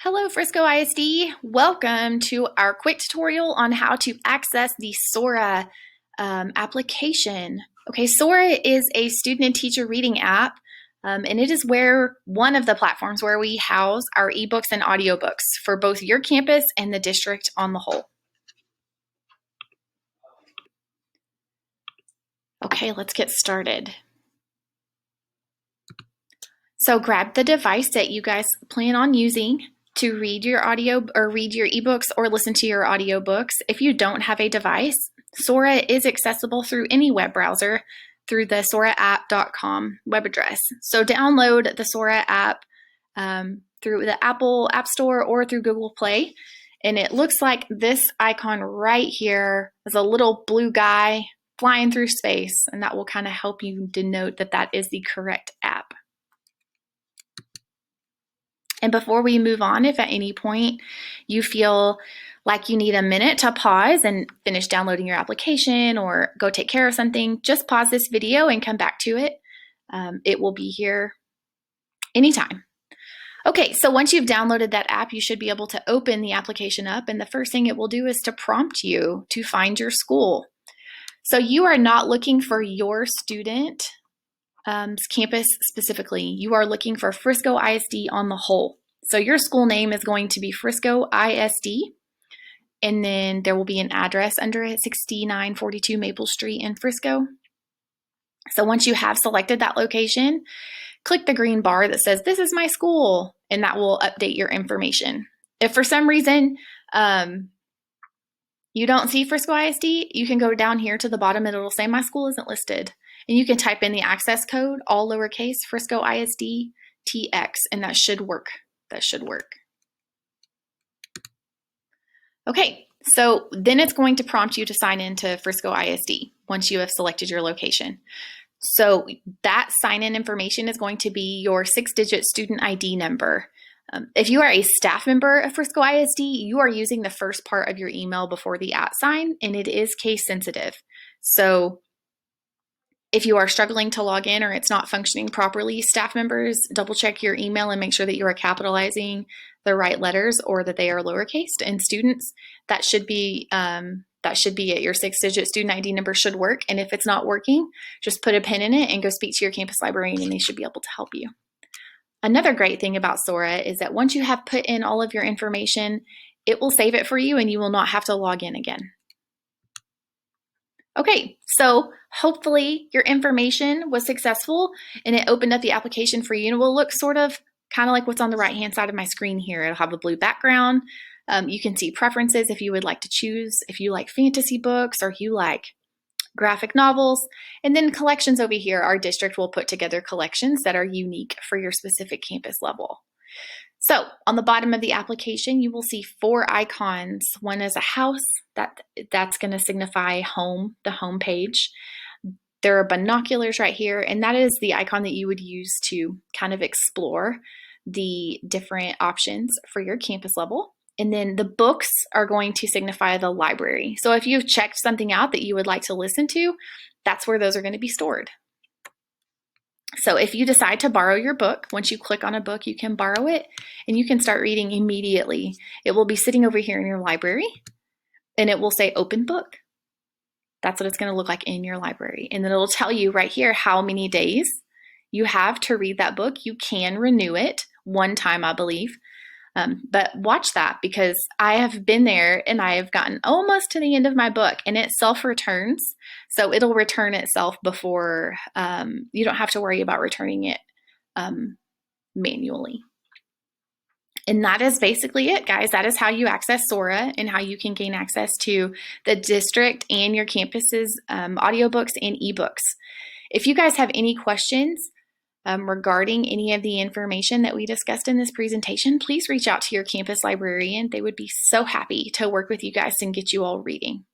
Hello Frisco ISD, welcome to our quick tutorial on how to access the Sora application. Okay, Sora is a student and teacher reading app, and it is one of the platforms where we house our ebooks and audiobooks for both your campus and the district on the whole. Okay, let's get started. So grab the device that you guys plan on using to read your audio or read your ebooks or listen to your audiobooks. If you don't have a device, Sora is accessible through any web browser through the soraapp.com web address. So download the Sora app through the Apple App Store or through Google Play. And it looks like this icon right here is a little blue guy flying through space, and that will kind of help you denote that that is the correct app. And before we move on, if at any point you feel like you need a minute to pause and finish downloading your application or go take care of something, just pause this video and come back to it. It will be here anytime. Okay, so once you've downloaded that app, you should be able to open the application up, and the first thing it will do is to prompt you to find your school. So you are not looking for your student campus specifically. You are looking for Frisco ISD on the whole. So your school name is going to be Frisco ISD, and then there will be an address under it, 6942 Maple Street in Frisco. So once you have selected that location, click the green bar that says, "This is my school," and that will update your information. If for some reason you don't see Frisco ISD, you can go down here to the bottom and it'll say, "My school isn't listed." And you can type in the access code, all lowercase, Frisco ISD TX, and that should work. That should work. Okay, so then it's going to prompt you to sign into Frisco ISD once you have selected your location. So that sign-in information is going to be your 6-digit student ID number. If you are a staff member of Frisco ISD, you are using the first part of your email before the @ sign, and it is case sensitive. So if you are struggling to log in or it's not functioning properly, staff members, double check your email and make sure that you are capitalizing the right letters or that they are lowercase. And students, that should be it. Your 6-digit student ID number should work. And if it's not working, just put a pin in it and go speak to your campus librarian, and they should be able to help you. Another great thing about Sora is that once you have put in all of your information, it will save it for you and you will not have to log in again. Okay, so hopefully your information was successful and it opened up the application for you, and it will look sort of kind of like what's on the right-hand side of my screen here. It'll have a blue background. You can see preferences if you would like to choose, if you like fantasy books or you like graphic novels, and then collections over here. Our district will put together collections that are unique for your specific campus level. So on the bottom of the application, you will see 4 icons. One is a house, that's going to signify home, the home page. There are binoculars right here, and that is the icon that you would use to kind of explore the different options for your campus level. And then the books are going to signify the library. So if you've checked something out that you would like to listen to, that's where those are going to be stored. So if you decide to borrow your book, once you click on a book, you can borrow it and you can start reading immediately. It will be sitting over here in your library and it will say open book. That's what it's going to look like in your library. And then it'll tell you right here how many days you have to read that book. You can renew it one time, I believe. But watch that, because I have been there and I have gotten almost to the end of my book and it self-returns. So it'll return itself before you don't have to worry about returning it manually. And that is basically it, guys. That is how you access Sora and how you can gain access to the district and your campus's audiobooks and ebooks. If you guys have any questions regarding any of the information that we discussed in this presentation, please reach out to your campus librarian. They would be so happy to work with you guys and get you all reading.